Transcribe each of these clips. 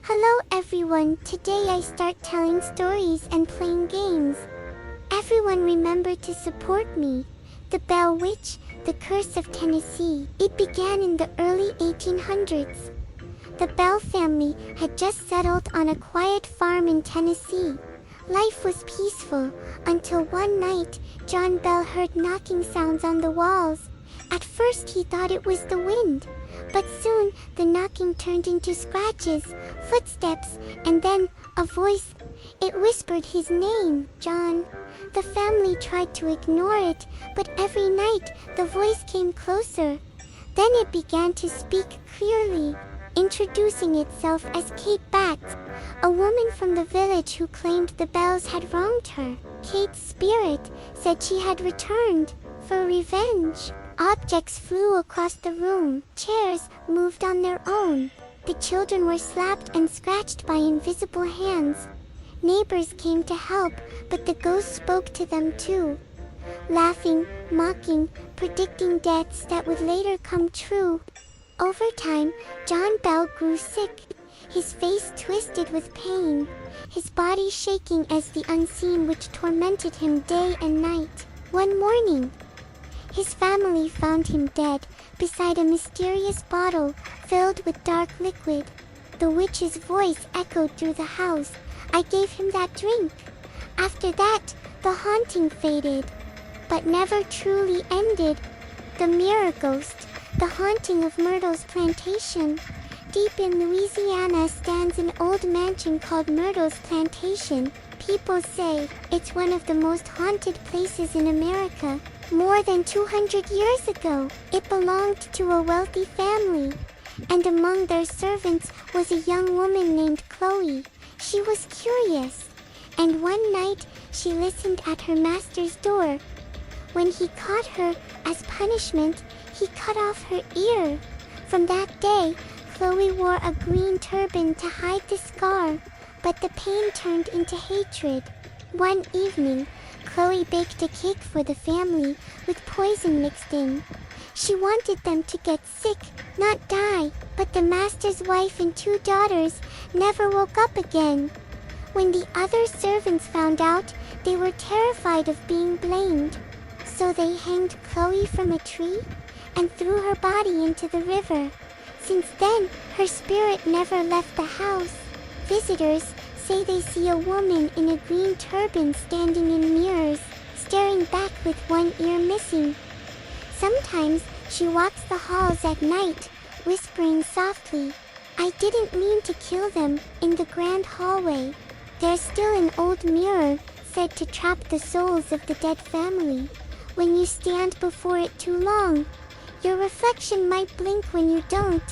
Hello everyone, today I start telling stories and playing games. Everyone remember to support me. The Bell Witch, The Curse of Tennessee. It began in the early 1800s. The Bell family had just settled on a quiet farm in Tennessee. Life was peaceful until one night, John Bell heard knocking sounds on the walls. At first he thought it was the wind, but soon the knocking turned into scratches, footsteps, and then a voice. It whispered his name, John. The family tried to ignore it, but every night the voice came closer. Then it began to speak clearly, introducing itself as Kate Bat, a woman from the village who claimed the Bells had wronged her. Kate's spirit said she had returned for revenge. Objects flew across the room. Chairs moved on their own. The children were slapped and scratched by invisible hands. Neighbors came to help, but the ghost spoke to them too, laughing, mocking, predicting deaths that would later come true. Over time, John Bell grew sick, his face twisted with pain, his body shaking as the unseen witch tormented him day and night. One morning, his family found him dead, beside a mysterious bottle filled with dark liquid. The witch's voice echoed through the house. I gave him that drink. After that, the haunting faded, but never truly ended. The Mirror Ghost, the haunting of Myrtle's plantation. Deep in Louisiana stands an old mansion called Myrtle's Plantation. People say it's one of the most haunted places in America. More than 200 years ago, it belonged to a wealthy family, and among their servants was a young woman named Chloe. She was curious, and one night she listened at her master's door. When he caught her, as punishment, he cut off her ear. From that day, Chloe wore a green turban to hide the scar, but the pain turned into hatred. One evening, Chloe baked a cake for the family with poison mixed in. She wanted them to get sick, not die, but the master's wife and 2 daughters never woke up again. When the other servants found out, they were terrified of being blamed. So they hanged Chloe from a tree and threw her body into the river. Since then, her spirit never left the house. Visitors say they see a woman in a green turban standing in mirrors, staring back with one ear missing. Sometimes she walks the halls at night, whispering softly, I didn't mean to kill them, in the grand hallway. There's still an old mirror, said to trap the souls of the dead family. When you stand before it too long, your reflection might blink when you don't.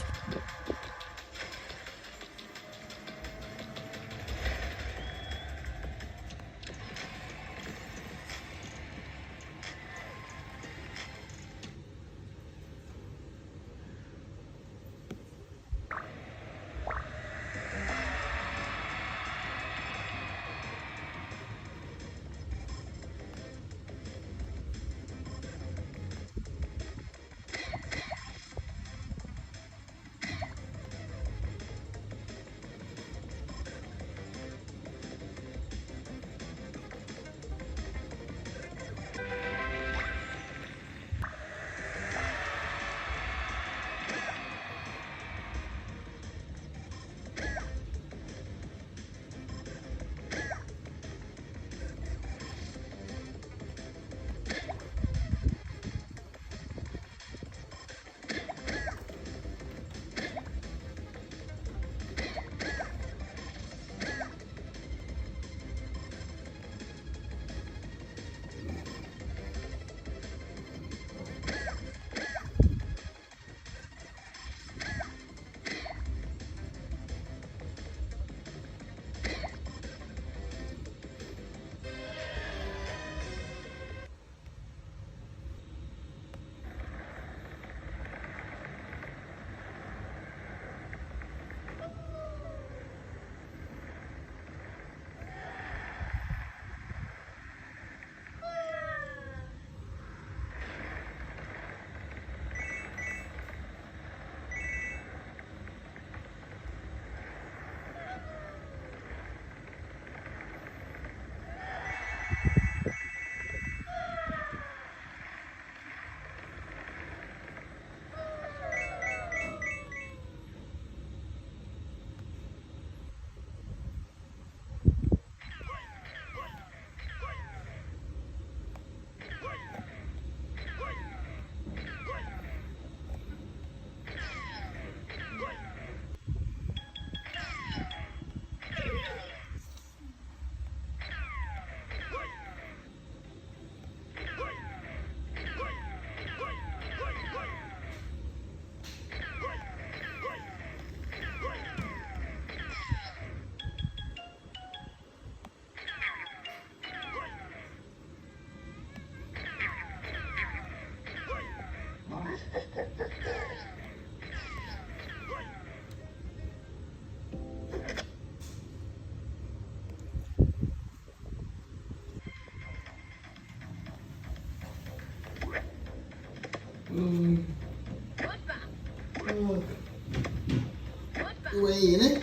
Quay gì đấy?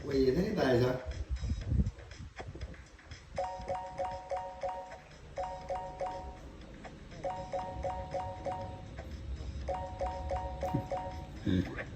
Quay gì thế tài sao? Ừ.